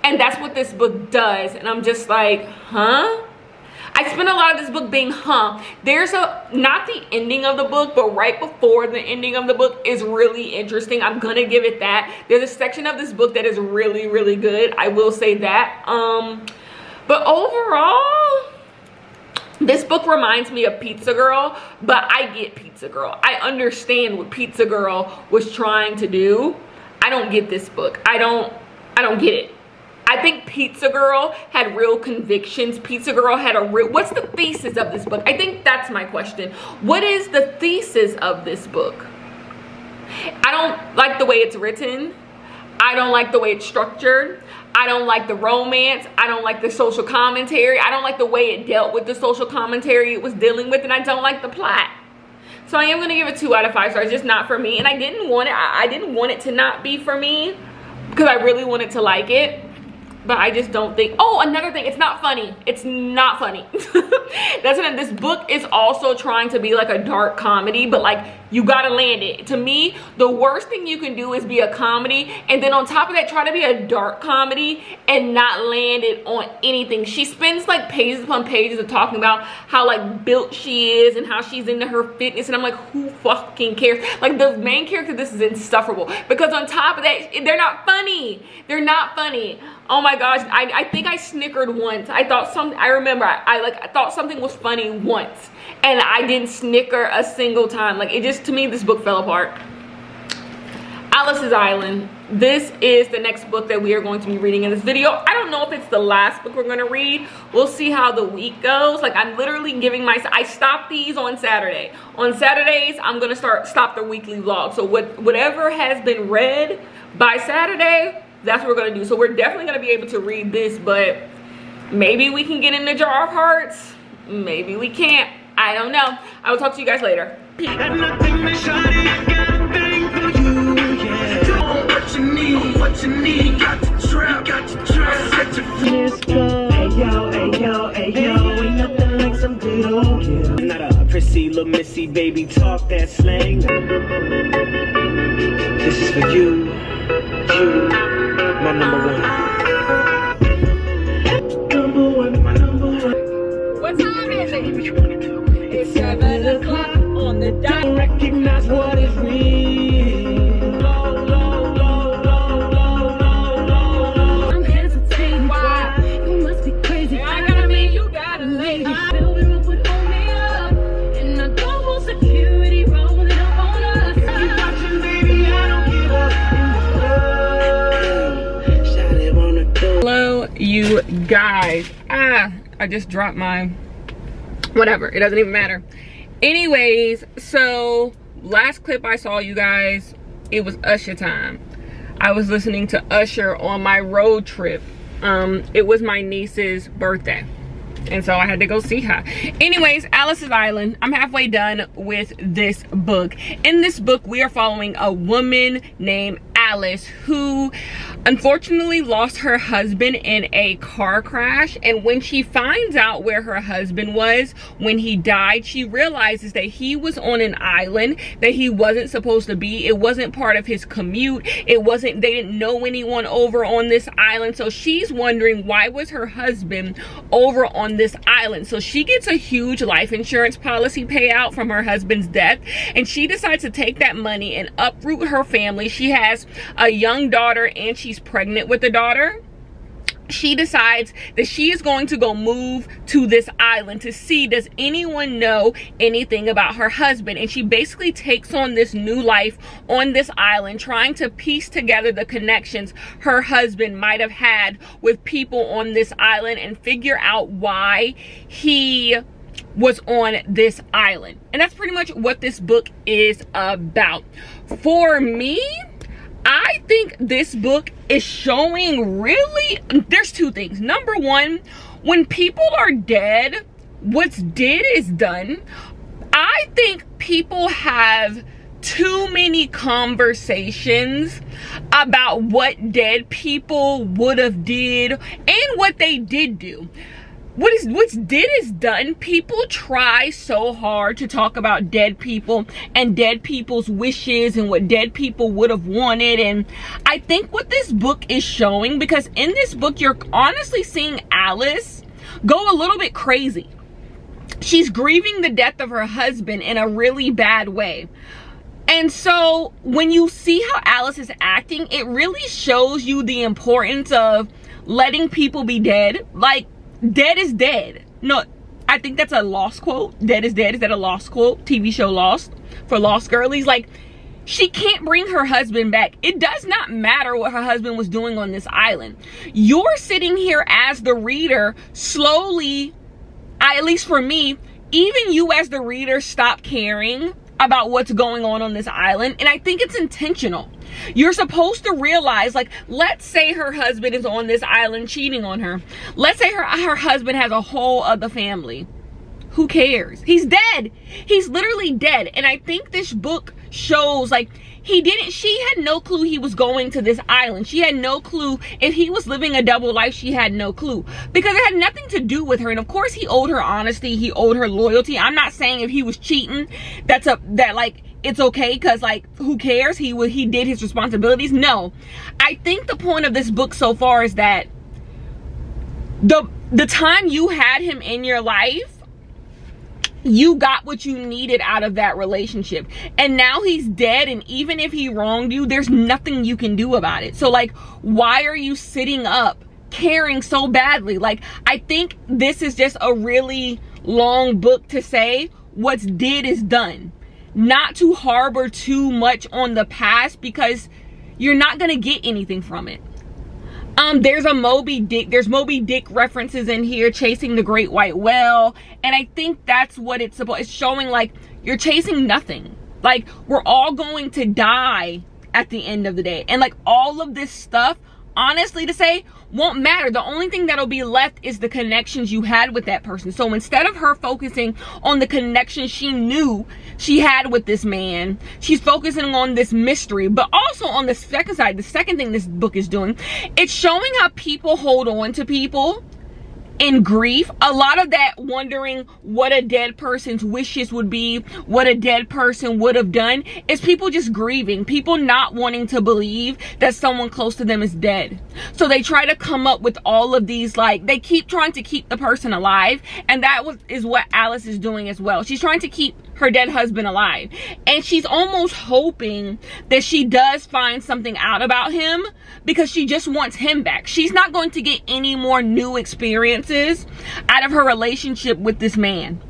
And that's what this book does. And I'm just like, huh? I spent a lot of this book being, there's not the ending of the book, but right before the ending of the book is really interesting. I'm gonna give it that. There's a section of this book that is really, really good. I will say that. But overall, this book reminds me of Pizza Girl, but I get Pizza Girl. I understand what Pizza Girl was trying to do. I don't get this book. I don't get it. I think Pizza Girl had real convictions. Pizza Girl had a real, what's the thesis of this book? I think that's my question. What is the thesis of this book? I don't like the way it's written. I don't like the way it's structured. I don't like the romance. I don't like the social commentary. I don't like the way it dealt with the social commentary it was dealing with, and I don't like the plot. So I am going to give it 2 out of 5 stars. Just not for me, and I didn't want it. I didn't want it to not be for me, because I really wanted to like it. but I just don't think, oh, another thing, it's not funny. It's not funny. That's what this book is also trying to be like a dark comedy, but like you gotta land it. To me, the worst thing you can do is be a comedy, and then on top of that, try to be a dark comedy and not land it on anything. She spends like pages upon pages of talking about how like built she is and how she's into her fitness, and I'm like, who fucking cares? Like the main character, this is insufferable, because on top of that, they're not funny. They're not funny. Oh my gosh, I think I snickered once. I thought I remember I thought something was funny once, and I didn't snicker a single time. Like, it just, to me, this book fell apart. Alice's Island. This is the next book that we are going to be reading in this video. I don't know if it's the last book we're going to read. We'll see how the week goes. Like, I'm literally giving I stopped these on Saturday. On Saturdays, I'm going to stop the weekly vlog. So whatever has been read by Saturday, that's what we're going to do. So we're definitely going to be able to read this, but maybe we can get in the Jar of Hearts. Maybe we can't. I don't know. I will talk to you guys later. What you need, got to trap, set your fist up. Hey yo, ain't nothing like some good old girl. Not a prissy little missy baby, talk that slang. This is for you, my number one. My number one. What time is it? What you wanna do? It's 7 o'clock on the dot. Recognize what is real. You guys, I just dropped my whatever, it doesn't even matter. Anyways, so last clip I saw, you guys, it was Usher time. I was listening to Usher on my road trip. It was my niece's birthday, and so I had to go see her. Anyways, Alice's Island, I'm halfway done with this book. In this book, we are following a woman named Alice who unfortunately lost her husband in a car crash, and when she finds out where her husband was when he died, she realizes that he was on an island that he wasn't supposed to be. It wasn't part of his commute. They didn't know anyone over on this island, so she's wondering why was her husband over on this island. So she gets a huge life insurance policy payout from her husband's death, and she decides to take that money and uproot her family. She has a young daughter and she's pregnant with the daughter. She decides that she is going to go move to this island to see, does anyone know anything about her husband? And she basically takes on this new life on this island, trying to piece together the connections her husband might have had with people on this island and figure out why he was on this island. And that's pretty much what this book is about. For me, I think this book is showing really, there's two things. Number one, when people are dead, what's did is done. I think people have too many conversations about what dead people would have did and what they did do. What's did is done. People try so hard to talk about dead people and dead people's wishes and what dead people would have wanted. And I think what this book is showing, because in this book, you're honestly seeing Alice go a little bit crazy. She's grieving the death of her husband in a really bad way. And so when you see how Alice is acting, it really shows you the importance of letting people be dead. Like, dead is dead. No, I think that's a Lost quote. Dead is dead. Is that a Lost quote? TV show Lost for Lost girlies. Like, she can't bring her husband back. It does not matter what her husband was doing on this island. You're sitting here as the reader, slowly, at least for me, even you as the reader stop caring about what's going on this island. And I think it's intentional. You're supposed to realize, like, let's say her husband is on this island cheating on her. Let's say her husband has a whole other family. Who cares? He's dead. He's literally dead. And I think this book shows, like, she had no clue he was going to this island. She had no clue if he was living a double life. She had no clue, because it had nothing to do with her. And of course he owed her honesty, he owed her loyalty. I'm not saying if he was cheating like it's okay, because like who cares, he did his responsibilities. No, I think the point of this book so far is that the time you had him in your life, you got what you needed out of that relationship, and now he's dead, and even if he wronged you, there's nothing you can do about it. So like, why are you sitting up caring so badly? Like, I think this is just a really long book to say what's did is done, not to harbor too much on the past, because you're not gonna get anything from it. There's Moby Dick references in here, chasing the great white whale, and I think that's what it's showing, like, you're chasing nothing. Like, we're all going to die at the end of the day, and like all of this stuff, honestly to say, won't matter. The only thing that'll be left is the connections you had with that person. So instead of her focusing on the connection she knew she had with this man, she's focusing on this mystery. But also on the second side, the second thing this book is doing, it's showing how people hold on to people in grief. A lot of that wondering what a dead person's wishes would be, what a dead person would have done, is people just grieving, people not wanting to believe that someone close to them is dead. So they try to come up with all of these, like, they keep trying to keep the person alive, and that is what Alice is doing as well. She's trying to keep her dead husband alive, and she's almost hoping that she does find something out about him, because she just wants him back. She's not going to get any more new experiences out of her relationship with this man.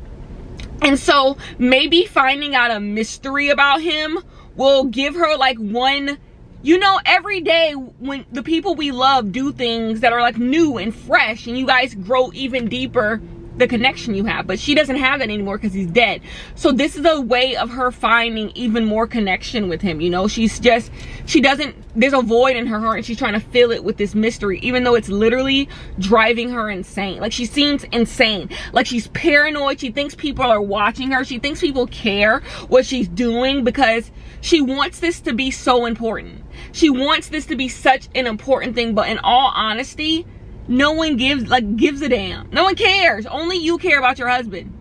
And so maybe finding out a mystery about him will give her like one, you know, every day when the people we love do things that are like new and fresh, and you guys grow even deeper the connection you have. But she doesn't have that anymore because he's dead. So this is a way of her finding even more connection with him. You know, there's a void in her heart, and she's trying to fill it with this mystery, even though it's literally driving her insane. Like, she seems insane, like she's paranoid. She thinks people are watching her. She thinks people care what she's doing, because she wants this to be so important. She wants this to be such an important thing, but in all honesty, no one gives a damn. No one cares. Only you care about your husband.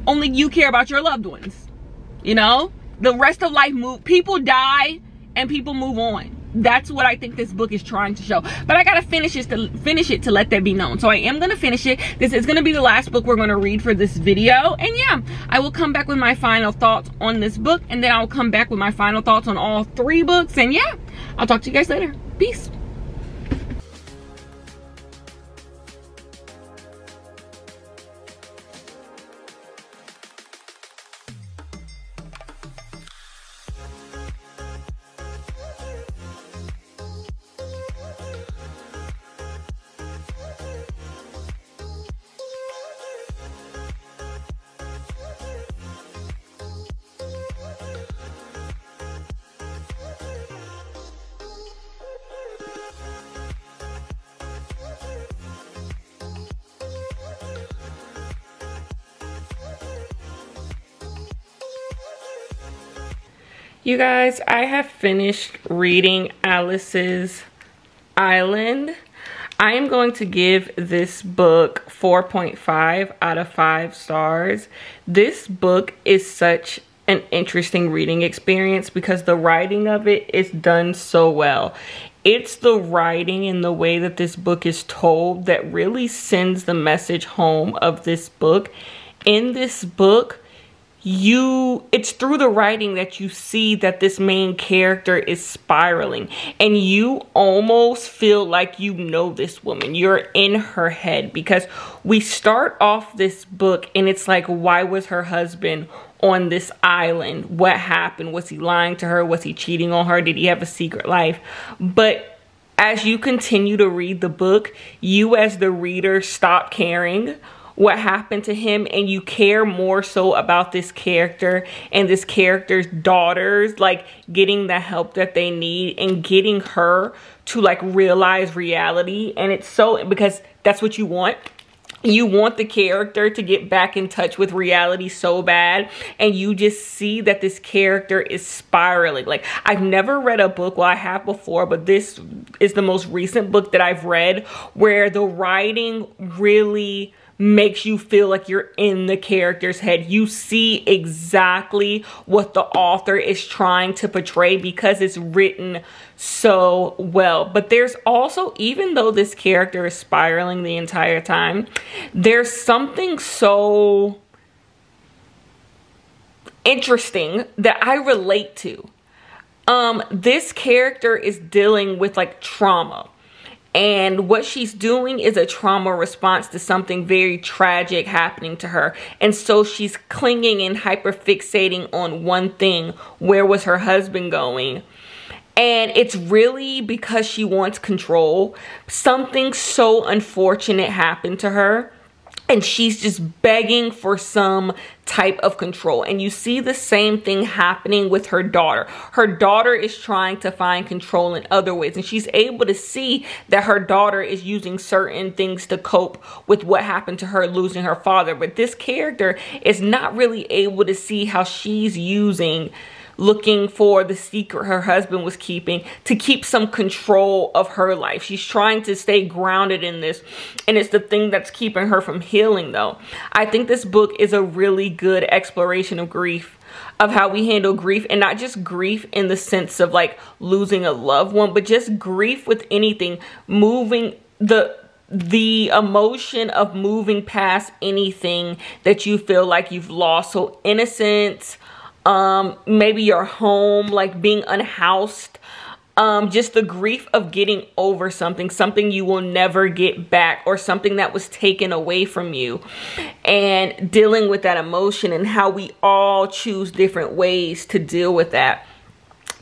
Only you care about your loved ones. You know, the rest of life people die and people move on. That's what I think this book is trying to show. But I gotta finish it to let that be known. So I am gonna finish it. This is gonna be the last book we're gonna read for this video. And yeah, I will come back with my final thoughts on this book, and then I'll come back with my final thoughts on all 3 books. And yeah, I'll talk to you guys later. Peace. You guys, I have finished reading Alice's Island. I am going to give this book 4.5 out of 5 stars. This book is such an interesting reading experience because the writing of it is done so well. It's the writing and the way that this book is told that really sends the message home of this book. In this book, it's through the writing that you see that this main character is spiraling, and you almost feel like you know this woman. You're in her head, because we start off this book and it's like, why was her husband on this island? What happened? Was he lying to her? Was he cheating on her? Did he have a secret life? But as you continue to read the book, you as the reader stop caring what happened to him, and you care more so about this character and this character's daughters, like getting the help that they need and getting her to like realize reality. And it's so, because that's what you want. you want the character to get back in touch with reality so bad, and you just see that this character is spiraling. Like, I've never read a book, well, I have before, but this is the most recent book that I've read where the writing really makes you feel like you're in the character's head. You see exactly what the author is trying to portray because it's written so well. But there's also, even though this character is spiraling the entire time, there's something so interesting that I relate to. This character is dealing with like trauma. And what she's doing is a trauma response to something very tragic happening to her. And so she's clinging and hyperfixating on one thing. Where was her husband going? And it's really because she wants control. Something so unfortunate happened to her, and she's just begging for some type of control. And you see the same thing happening with her daughter. Her daughter is trying to find control in other ways, and she's able to see that her daughter is using certain things to cope with what happened to her losing her father. But this character is not really able to see how she's looking for the secret her husband was keeping to keep some control of her life. She's trying to stay grounded in this, and it's the thing that's keeping her from healing, though. I think this book is a really good exploration of grief, of how we handle grief, and not just grief in the sense of like losing a loved one, but just grief with anything, moving the emotion of moving past anything that you feel like you've lost. So innocence, maybe your home, like being unhoused, just the grief of getting over something you will never get back, or something that was taken away from you, and dealing with that emotion and how we all choose different ways to deal with that.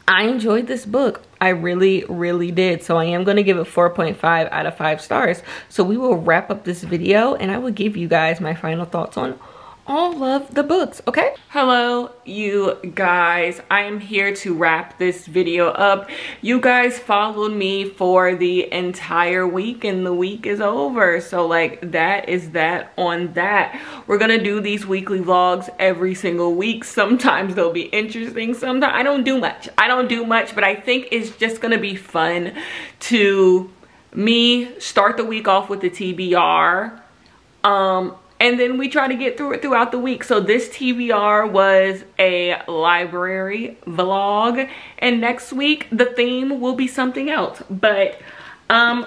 I enjoyed this book. I really, really did. So I am going to give it 4.5 out of 5 stars. So we will wrap up this video, and I will give you guys my final thoughts on all of the books. Okay, hello you guys, I am here to wrap this video up. You guys followed me for the entire week, and the week is over. So like, that is that on that. We're gonna do these weekly vlogs every single week. Sometimes they'll be interesting, sometimes I don't do much, but I think it's just gonna be fun to me start the week off with the TBR, and then we try to get through it throughout the week. So this TBR was a library vlog, and next week the theme will be something else. But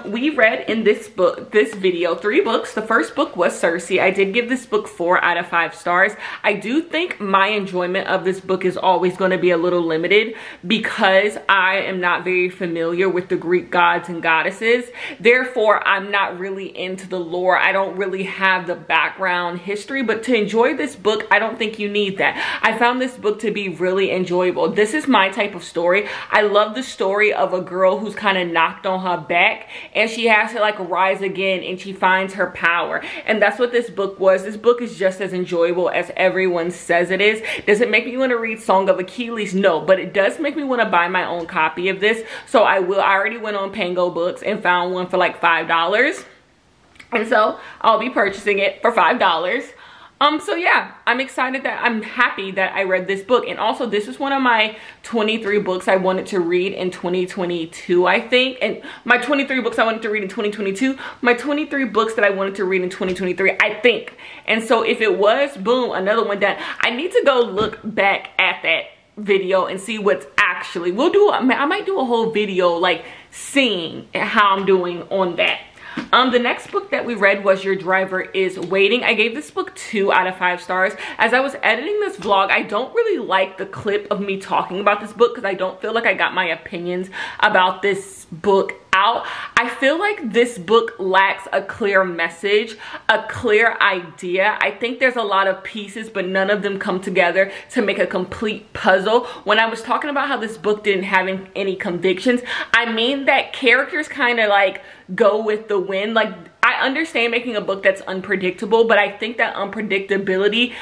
we read in this video 3 books. The first book was Circe. I did give this book 4 out of 5 stars. I do think my enjoyment of this book is always going to be a little limited because I am not very familiar with the Greek gods and goddesses. Therefore, I'm not really into the lore. I don't really have the background history, but to enjoy this book, I don't think you need that. I found this book to be really enjoyable. This is my type of story. I love the story of a girl who's kind of knocked on her back, and she has to like rise again, and she finds her power. And that's what this book was. This book is just as enjoyable as everyone says it is. Does it make me want to read Song of Achilles? No, but it does make me want to buy my own copy of this. So I already went on Pango Books and found one for like $5, and so I'll be purchasing it for $5. So yeah, I'm happy that I read this book. And also, this is one of my 23 books I wanted to read in 2022, I think. And my 23 books I wanted to read in 2022, my 23 books that I wanted to read in 2023, I think. And so if it was, boom, another one done. I need to go look back at that video and see what's actually, I might do a whole video like seeing how I'm doing on that. The next book that we read was Your Driver Is Waiting. I gave this book 2 out of 5 stars. As I was editing this vlog, I don't really like the clip of me talking about this book because I don't feel like I got my opinions about this book out. I feel like this book lacks a clear message, a clear idea. I think there's a lot of pieces, but none of them come together to make a complete puzzle. When I was talking about how this book didn't have any convictions, I mean that characters kind of like go with the wind. Like, I understand making a book that's unpredictable, but I think that unpredictability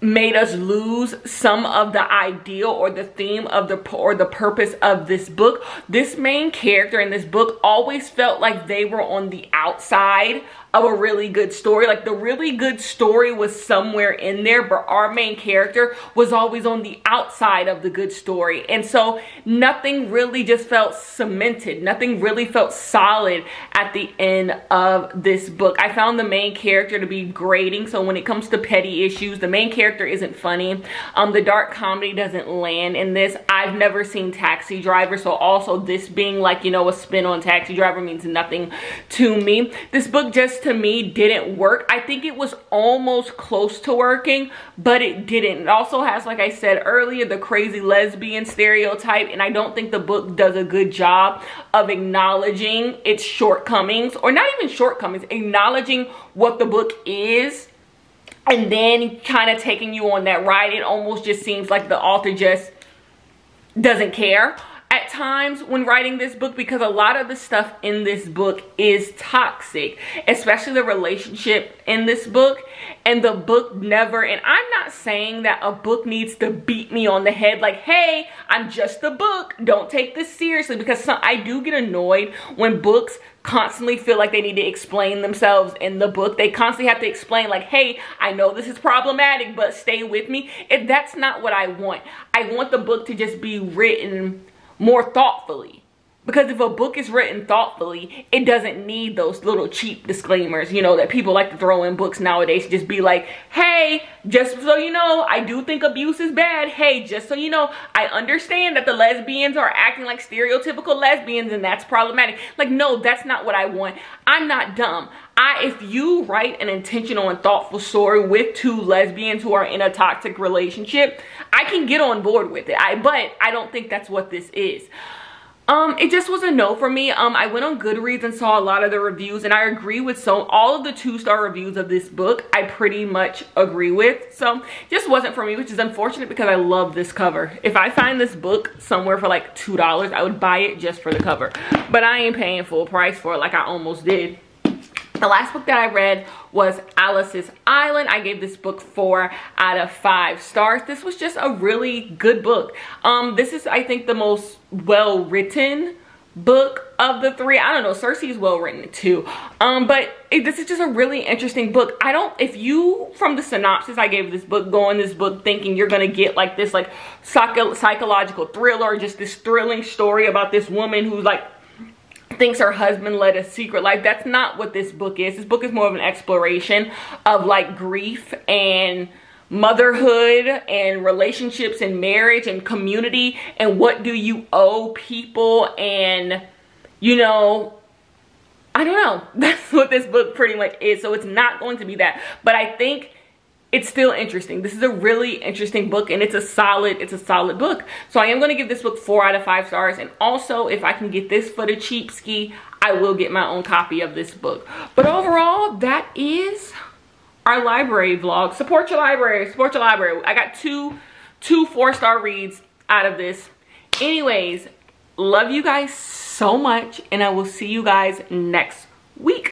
made us lose some of the ideal or the theme of the purpose of this book. This main character in this book always felt like they were on the outside of a really good story. Like the really good story was somewhere in there, but our main character was always on the outside of the good story. And so nothing really just felt cemented. Nothing really felt solid at the end of this book. I found the main character to be grating. So when it comes to petty issues, the main character isn't funny. The dark comedy doesn't land in this. I've never seen Taxi Driver, so also this being like, you know, a spin on Taxi Driver means nothing to me. This book just to me didn't work. I think it was almost close to working, but it didn't. It also has, like I said earlier, the crazy lesbian stereotype, and I don't think the book does a good job of acknowledging its shortcomings, or not even shortcomings, acknowledging what the book is, and then kind of taking you on that ride. It almost just seems like the author just doesn't care at times when writing this book, because a lot of the stuff in this book is toxic, especially the relationship in this book. And the book never, and I'm not saying that a book needs to beat me on the head like, hey, I'm just a book, don't take this seriously, because I do get annoyed when books constantly feel like they need to explain themselves in the book. They constantly have to explain like, hey, I know this is problematic, but stay with me. That's not what I want. I want the book to just be written more thoughtfully, because if a book is written thoughtfully, it doesn't need those little cheap disclaimers, you know, that people like to throw in books nowadays. Just be like, hey, just so you know, I do think abuse is bad. Hey, just so you know, I understand that the lesbians are acting like stereotypical lesbians and that's problematic. Like, no, that's not what I want. I'm not dumb. If you write an intentional and thoughtful story with two lesbians who are in a toxic relationship, I can get on board with it. But I don't think that's what this is. It just was a no for me. I went on Goodreads and saw a lot of the reviews, and I agree with all of the 2-star reviews of this book. I pretty much agree with. So just wasn't for me, which is unfortunate because I love this cover. If I find this book somewhere for like $2, I would buy it just for the cover. But I ain't paying full price for it like I almost did. The last book that I read was Alice's Island. I gave this book 4 out of 5 stars. This was just a really good book. This is, I think, the most well-written book of the 3. I don't know, Cersei is well-written too. But this is just a really interesting book. If you, from the synopsis I gave this book, go in this book thinking you're gonna get like this like psychological thriller, just this thrilling story about this woman who's like thinks her husband led a secret life. That's not what this book is. This book is more of an exploration of like grief and motherhood and relationships and marriage and community and what do you owe people, and you know, I don't know. That's what this book pretty much is. So it's not going to be that, but I think it's still interesting. This is a really interesting book, and it's a solid book. So I am going to give this book 4 out of 5 stars. And also, if I can get this for the cheap ski, I will get my own copy of this book. But overall, that is our library vlog. Support your library. Support your library. I got two 4-star reads out of this. Anyways, love you guys so much, and I will see you guys next week.